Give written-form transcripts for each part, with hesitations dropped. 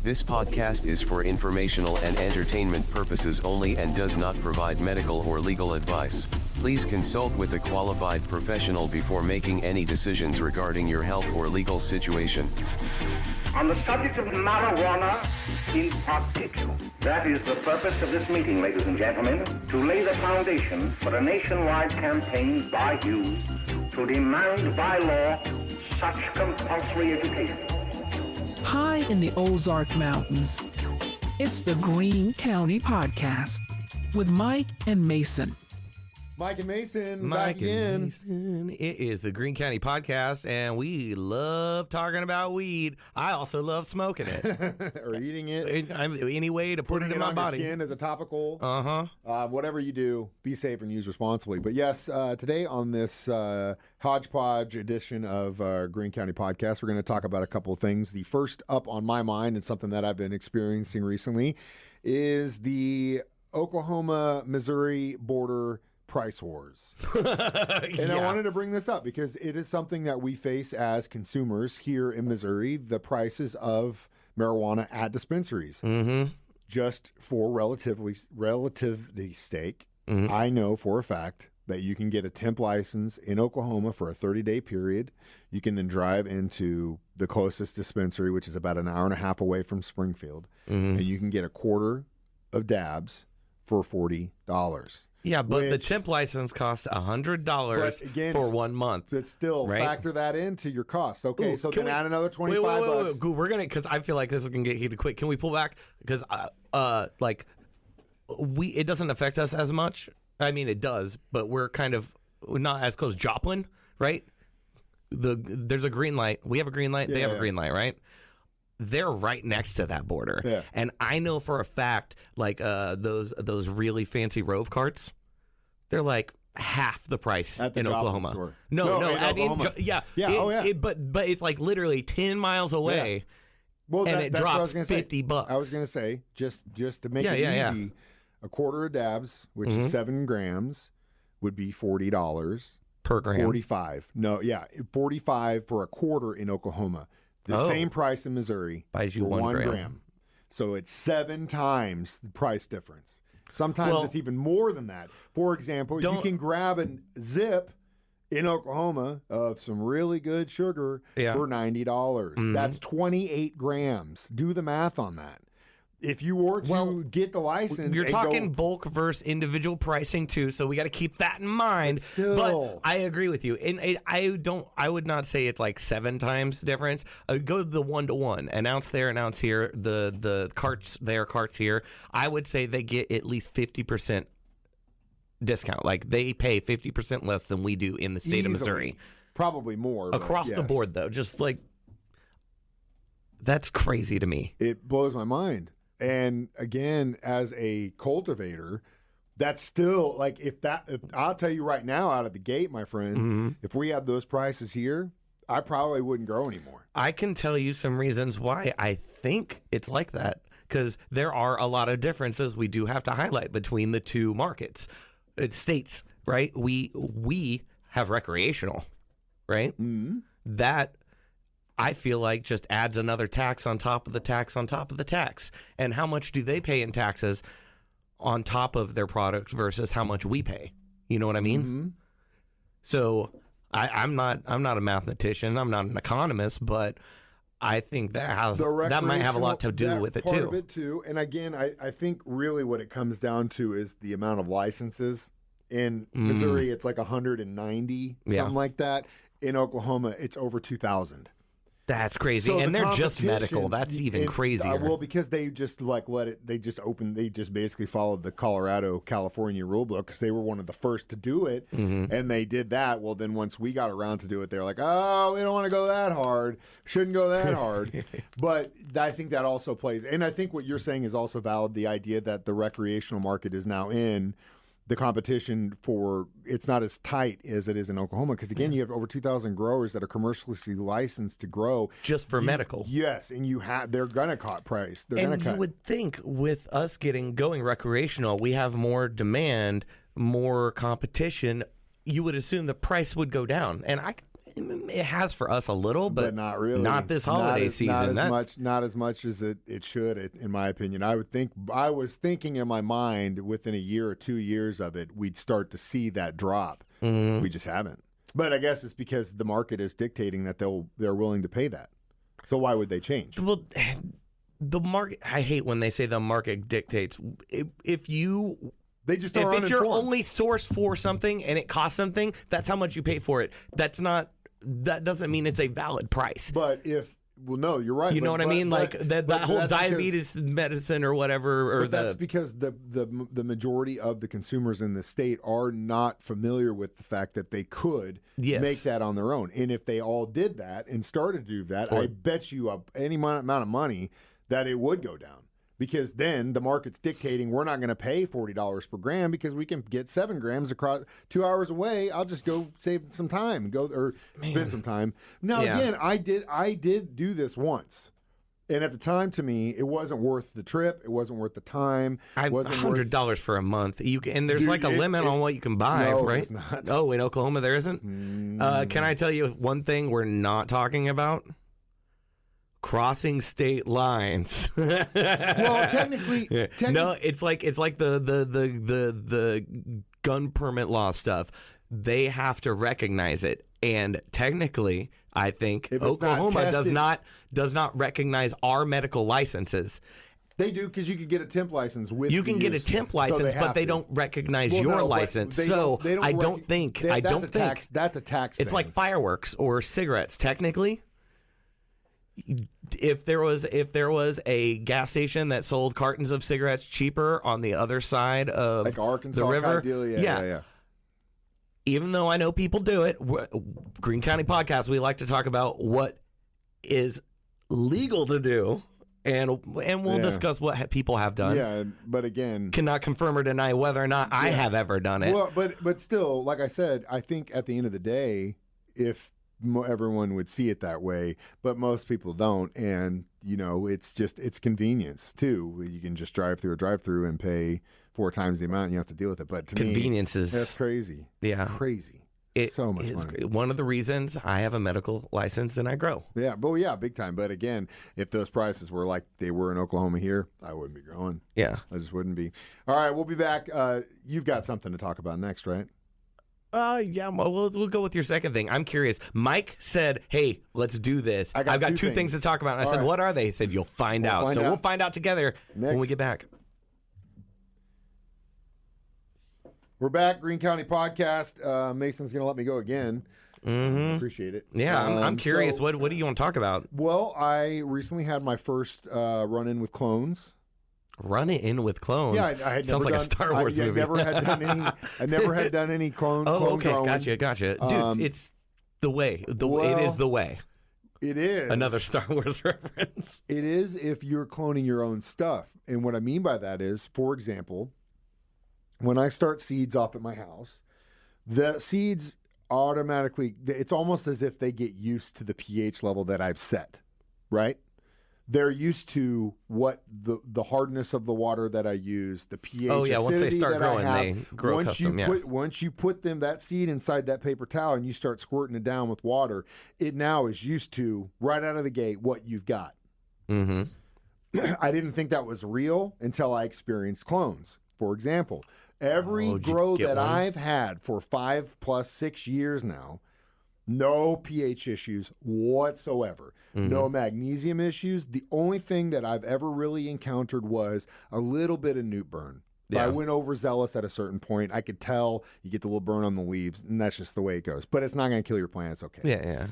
This podcast is for informational and entertainment purposes only and does not provide medical or legal advice. Please consult with a qualified professional before making any decisions regarding your health or legal situation. On the subject of marijuana in particular. That is the purpose of this meeting, ladies and gentlemen, to lay the foundation for a nationwide campaign by you to demand by law such compulsory education. High in the Ozark Mountains, it's the Greene County Podcast with Mike and Mason. Mike and Mason, Mike back again. and Mason. It is the Greene County Podcast, and we love talking about weed. I also love smoking it. Or eating it. Any way to put it in my on body. Your skin as a topical. Uh-huh. Whatever you do, be safe and use responsibly. But yes, today on this hodgepodge edition of Greene County Podcast, we're going to talk about a couple of things. The first up on my mind, and something that I've been experiencing recently, is the Oklahoma-Missouri border price wars. And I wanted to bring this up because it is something that we face as consumers here in Missouri, the prices of marijuana at dispensaries. Mm-hmm. Just for relativity sake, I know for a fact that you can get a temp license in Oklahoma for a 30-day period. You can then drive into the closest dispensary, which is about an hour and a half away from Springfield, and you can get a quarter of dabs for $40. Yeah, but the temp license costs $100 for 1 month. But still, right? Factor that into your cost. Okay, so can then we add another $25 bucks. Wait. We're gonna, because I feel like this is gonna get heated quick. Can we pull back? Because it doesn't affect us as much. I mean, it does, but we're kind of not as close. Joplin, right? There's a green light. We have a green light. They have a green light, right? They're right next to that border. Yeah. And I know for a fact, like those really fancy Rove carts, they're like half the price at the in Oklahoma. Store. No, Oklahoma. But it's like literally 10 miles away. Yeah. Well, and it that's what I was drops gonna say. $50. I was going to say, just to make it easy, a quarter of dabs, which is 7 grams, would be $40 per gram. 45. No, yeah, 45 for a quarter in Oklahoma. The same price in Missouri buys you for 1 gram. So it's 7 times the price difference. Sometimes it's even more than that. For example, you can grab a zip in Oklahoma of some really good sugar for $90. That's 28 grams. Do the math on that. If you were to get the license, you're talking bulk versus individual pricing too, so we got to keep that in mind. But I agree with you, and I would not say it's like 7 times difference. Go to the 1-to-1, an ounce there, an ounce here. The carts there, carts here. I would say they get at least 50% discount. Like they pay 50% less than we do in the state of Missouri. Probably more across the board, though. Just like that's crazy to me. It blows my mind. And again, as a cultivator, that's still like if I'll tell you right now out of the gate, my friend, if we had those prices here, I probably wouldn't grow anymore. I can tell you some reasons why I think it's like that, because there are a lot of differences we do have to highlight between the two markets. It's states, right? We have recreational, right? Mm-hmm. That I feel like just adds another tax on top of the tax on top of the tax. And how much do they pay in taxes on top of their product versus how much we pay? You know what I mean? Mm-hmm. So I'm not a mathematician. I'm not an economist, but I think that might have a lot to do with it part too. Of it too. And again, I think really what it comes down to is the amount of licenses. In Missouri, it's like 190, something like that. In Oklahoma, it's over 2,000. That's crazy, so and they're just medical. That's even crazier. Well, because they just they just basically followed the California rule book because they were one of the first to do it, and they did that. Well, then once we got around to do it, they're like, oh, we don't want to go that hard. Shouldn't go that hard. But I think that also plays, and I think what you're saying is also valid. The idea that the recreational market is now in. The competition it's not as tight as it is in Oklahoma because again you have over 2,000 growers that are commercially licensed to grow just for medical. Yes, and they're gonna cut price. You would think with us going recreational, we have more demand, more competition. You would assume the price would go down, and It has for us a little, but not really. Not this holiday season. Not as much as it should, in my opinion. I was thinking in my mind within a year or 2 years of it, we'd start to see that drop. We just haven't. But I guess it's because the market is dictating that they're willing to pay that. So why would they change? Well, the market. I hate when they say the market dictates. If it's your only source for something and it costs something, that's how much you pay for it. That doesn't mean it's a valid price. But no, you're right. You know what I mean? Like that whole diabetes medicine or whatever. That's because the majority of the consumers in the state are not familiar with the fact that they could make that on their own. And if they all did that and started to do that, I bet you any amount of money that it would go down. Because then the market's dictating we're not going to pay $40 per gram because we can get 7 grams across 2 hours away. I'll just go save some time, spend some time. Now again, I did do this once, and at the time, to me, it wasn't worth the trip. It wasn't worth the time. $100 for a month. There's a limit on what you can buy, right? It's not. Oh, in Oklahoma there isn't. Can I tell you one thing we're not talking about? Crossing state lines. Well, technically, no, it's like the gun permit law stuff. They have to recognize it, and technically, I think Oklahoma does not recognize our medical licenses. They do, because you can get a temp license with. You can get a temp license, but they don't recognize your license. So I don't think that's a tax. It's like fireworks or cigarettes, technically. If there was a gas station that sold cartons of cigarettes cheaper on the other side of like Arkansas, the river, yeah. Even though I know people do it, Greene County Podcast, we like to talk about what is legal to do, and we'll discuss what people have done. Yeah, but again, cannot confirm or deny whether or not I have ever done it. Well, but still, like I said, I think at the end of the day, if everyone would see it that way, but most people don't, and it's convenience too. You can just drive through a drive-through and pay 4 times the amount, and you have to deal with it. But to convenience me, is that's crazy. Yeah, it's crazy. So much money. Great. One of the reasons I have a medical license and I grow. Yeah, big time. But again, if those prices were like they were in Oklahoma here, I wouldn't be growing. Yeah, I just wouldn't be. All right, we'll be back. You've got something to talk about next, right? Yeah, we'll go with your second thing. I'm curious. Mike said, hey, let's do this. I've got two things to talk about. And I said, what are they? He said, you'll find out. We'll find out together when we get back. We're back, Greene County Podcast. Mason's going to let me go again. Mm-hmm. Appreciate it. Yeah, I'm curious. What do you want to talk about? Well, I recently had my first run-in with clones. Run it in with clones. Yeah, I had sounds like a Star Wars movie. I never had done any clone. Oh, okay, growing. gotcha. Dude, it's the way. It is the way. It is another Star Wars reference. It is if you're cloning your own stuff, and what I mean by that is, for example, when I start seeds off at my house, the seeds automatically. It's almost as if they get used to the pH level that I've set, right? They're used to what the hardness of the water that I use, the pH. Oh yeah, once they start growing, they grow custom. Once you put that seed inside that paper towel and you start squirting it down with water, it now is used to right out of the gate what you've got. Mm-hmm. I didn't think that was real until I experienced clones. For example, every grow that I've had for 5 + 6 years now. No pH issues whatsoever. Mm-hmm. No magnesium issues. The only thing that I've ever really encountered was a little bit of newt burn. Yeah. I went overzealous at a certain point. I could tell you get the little burn on the leaves, and that's just the way it goes. But it's not going to kill your plant. It's okay. Yeah.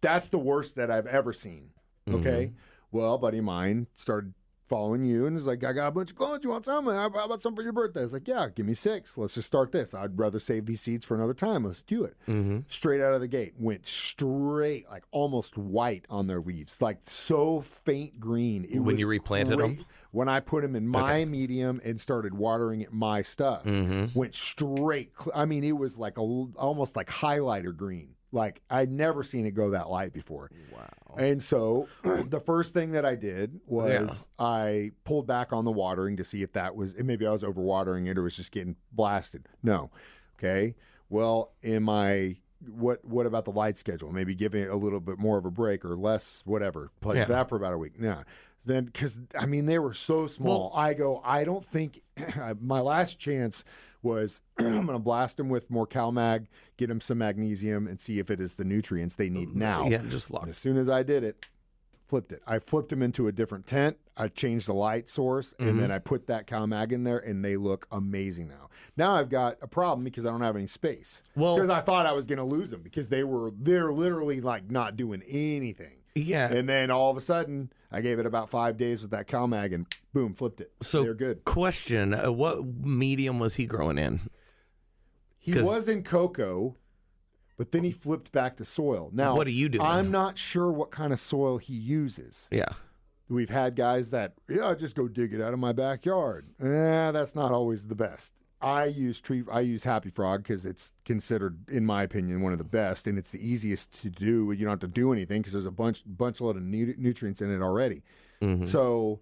That's the worst that I've ever seen. Okay? Mm-hmm. Well, a buddy of mine started following you and is like, I got a bunch of clones. You want some? How about some for your birthday? I was like, yeah, give me 6. Let's just start this. I'd rather save these seeds for another time. Let's do it. Mm-hmm. Straight out of the gate. Went straight, like almost white on their leaves. Like so faint green. When you replanted them? When I put them in my medium and started watering it my stuff. Mm-hmm. Went straight. I mean, it was like almost like highlighter green. Like I'd never seen it go that light before. Wow. And so the first thing that I did was I pulled back on the watering to see if that was, maybe I was overwatering it or was just getting blasted. No. Okay. Well, in my what about the light schedule? Maybe giving it a little bit more of a break or less, whatever. Play that for about a week. No. Then, because, I mean, they were so small. Well, I don't think my last chance was I'm going to blast them with more CalMag, get them some magnesium, and see if it is the nutrients they need now. Yeah, just lock. As soon as I did it, flipped it. I flipped them into a different tent. I changed the light source, and then I put that CalMag in there, and they look amazing now. Now I've got a problem because I don't have any space. Well, because I thought I was going to lose them because they're literally like not doing anything. Yeah. And then all of a sudden, I gave it about 5 days with that CalMag, and boom, flipped it. So they're good. Question: what medium was he growing in? He was in cocoa, but then he flipped back to soil. Now, what do you do? I'm not sure what kind of soil he uses. Yeah. We've had guys that, just go dig it out of my backyard. That's not always the best. I use Happy Frog because it's considered, in my opinion, one of the best, and it's the easiest to do. You don't have to do anything because there's a bunch load of nutrients in it already. Mm-hmm. So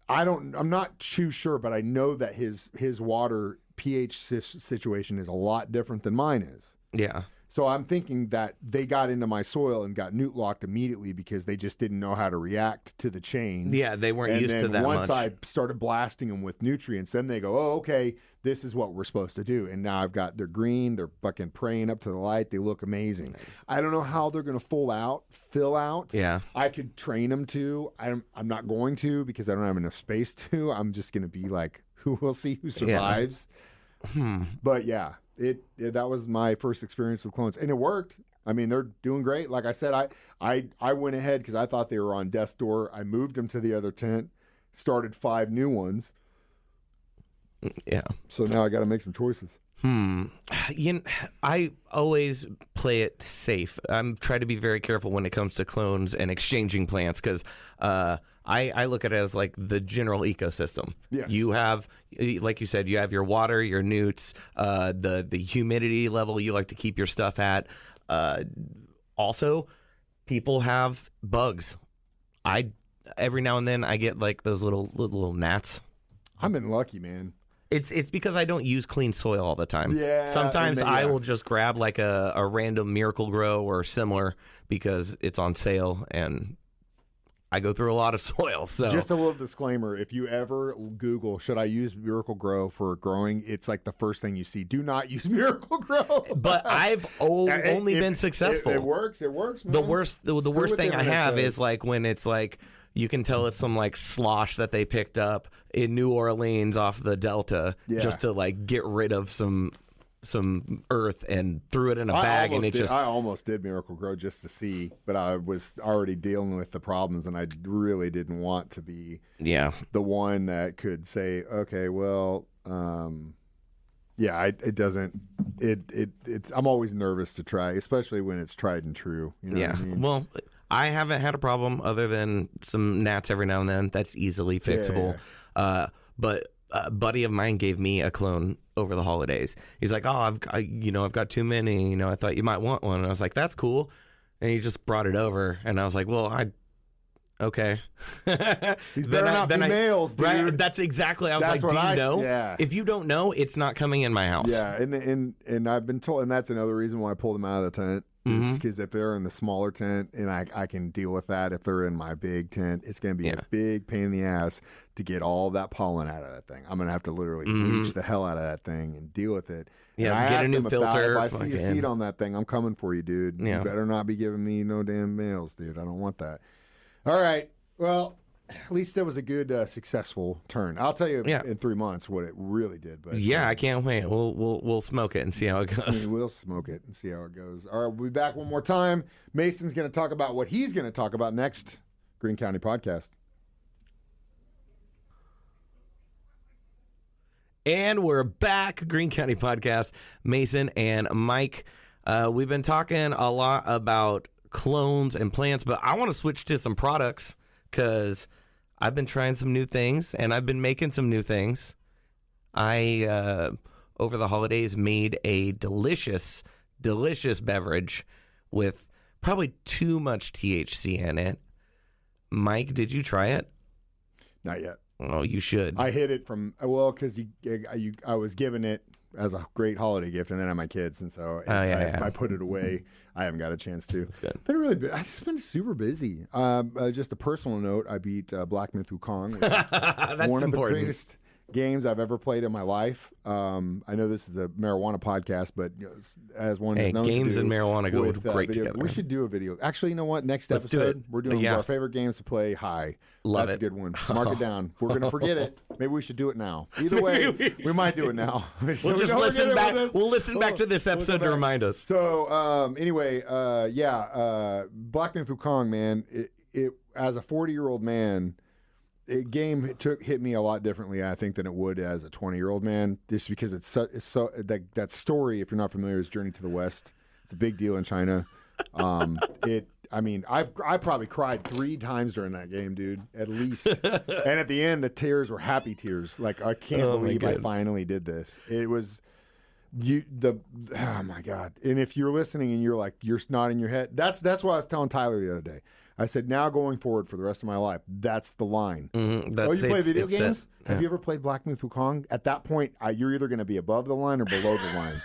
I'm not too sure, but I know that his water pH situation is a lot different than mine is. Yeah. So I'm thinking that they got into my soil and got newt locked immediately because they just didn't know how to react to the change. Yeah, they weren't used to that much. Once I started blasting them with nutrients, then they go, oh, okay, this is what we're supposed to do. And now they're green, they're fucking praying up to the light, they look amazing. Nice. I don't know how they're going to fill out. Yeah. I could train them to. I'm not going to because I don't have enough space to. I'm just going to be like, we'll see who survives. Yeah. But yeah. That was my first experience with clones, and it worked. I mean, they're doing great. Like I said, I went ahead because I thought they were on death's door. I moved them to the other tent, started 5 new ones. Yeah. So now I got to make some choices. I always play it safe. I'm trying to be very careful when it comes to clones and exchanging plants because I look at it as like the general ecosystem. Yes. You have, like you said, you have your water, your newts, the humidity level you like to keep your stuff at. Also, people have bugs. Every now and then I get like those little gnats. I've been lucky, man. It's because I don't use clean soil all the time. Yeah. Sometimes I will just grab like a random Miracle Grow or similar because it's on sale and I go through a lot of soil. So just a little disclaimer: if you ever Google "should I use Miracle Grow for growing," it's like the first thing you see. Do not use Miracle Grow. But I've only been successful. It works. It works. Man. The worst thing I have is like when it's like you can tell it's some like slosh that they picked up in New Orleans off the Delta just to like get rid of some earth and threw it in a bag I almost did Miracle Grow just to see, but I was already dealing with the problems and I really didn't want to be the one that could say, okay, well, it doesn't I'm always nervous to try, especially when it's tried and true. You know what I mean? Well, I haven't had a problem other than some gnats every now and then. That's easily fixable. But a buddy of mine gave me a clone over the holidays. He's like, I've got too many. I thought you might want one. And I was like, that's cool. And he just brought it over. And I was like, well, okay. These better not be males, dude. Right? That's exactly. I was like, do you know? Yeah. If you don't know, it's not coming in my house. Yeah, and I've been told, and that's another reason why I pulled them out of the tent. Because if they're in the smaller tent, and I can deal with that. If they're in my big tent, it's going to be a big pain in the ass to get all that pollen out of that thing. I'm going to have to literally bleach the hell out of that thing and deal with it. Yeah, get a new filter. If I see a seed on that thing, I'm coming for you, dude. Yeah. You better not be giving me no damn males, dude. I don't want that. All right. Well, at least that was a good, successful turn. I'll tell you in 3 months what it really did. But I can't wait. We'll smoke it and see how it goes. We'll smoke it and see how it goes. All right, we'll be back one more time. Mason's going to talk about what he's going to talk about next. Green County Podcast. And we're back, Green County Podcast. Mason and Mike. We've been talking a lot about clones and plants, but I want to switch to some products because I've been trying some new things and I've been making some new things. I, over the holidays, made a delicious beverage with probably too much THC in it. Mike, did you try it? Not yet. Oh, you should. I hid it from, because I was given it as a great holiday gift, and then I have my kids, and so I put it away. I haven't got a chance to. That's good. I've just been super busy. Just a personal note, I beat Black Myth Wukong. That's one of important. the greatest games I've ever played in my life. I know this is the marijuana podcast, but as one is known games to do and marijuana go great together. We should do a video. Actually, you know what? Next Let's do episode, it. we're doing our favorite games to play high. Love That's it. a good one. Mark it down. We're going to forget it. Maybe we should do it now. Either way, we might do it now. We'll just listen back. We'll listen back to this episode to remind us. So anyway, Black Myth Wukong, man, it as a 40-year-old man, game hit me a lot differently, I think, than it would as a 20-year-old man. Just because it's so that story, if you're not familiar, is Journey to the West. It's a big deal in China. I probably cried 3 times during that game, dude, at least. And at the end, the tears were happy tears. Like, I can't believe I finally did this. It was oh my God. And if you're listening and you're like, you're nodding your head, that's what I was telling Tyler the other day. I said, now going forward for the rest of my life, that's the line. Mm-hmm. You play video games? Have you ever played Black Myth Wukong? At that point, you're either going to be above the line or below the line.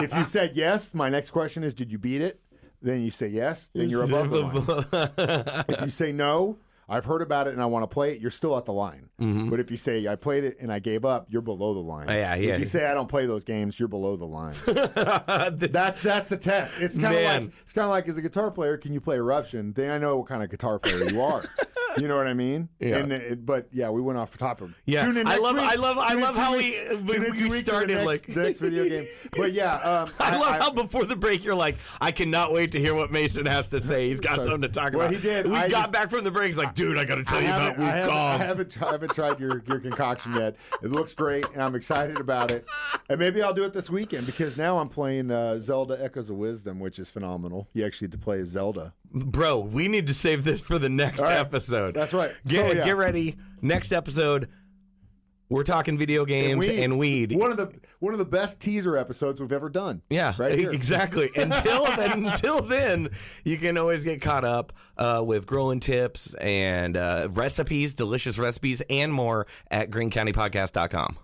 If you said yes, my next question is, did you beat it? Then you say yes, then you're above the line. If you say no, I've heard about it and I want to play it, you're still at the line. Mm-hmm. But if you say I played it and I gave up, you're below the line. If you say I don't play those games, you're below the line. That's the test. It's kind of like as a guitar player, can you play Eruption? Then I know what kind of guitar player you are. You know what I mean? Yeah. But we went off the topic. Yeah. Tune in next week. I love how we started the next video game. But yeah, I love how before the break you're like, I cannot wait to hear what Mason has to say. He's got something to talk about. He did. We got back from the break. He's like, dude, I got to tell you about Wukong. I haven't tried your concoction yet. It looks great, and I'm excited about it. And maybe I'll do it this weekend because now I'm playing Zelda Echoes of Wisdom, which is phenomenal. You actually get to play as Zelda. Bro, we need to save this for the next episode. That's right. Get ready. Next episode, we're talking video games and weed. One of the best teaser episodes we've ever done. Yeah, right here. Exactly. Until then, you can always get caught up with growing tips and recipes, delicious recipes, and more at greencountypodcast.com.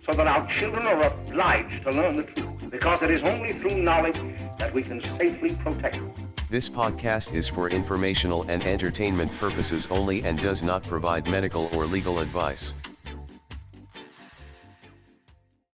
So that our children are obliged to learn the truth, because it is only through knowledge that we can safely protect them. This podcast is for informational and entertainment purposes only and does not provide medical or legal advice.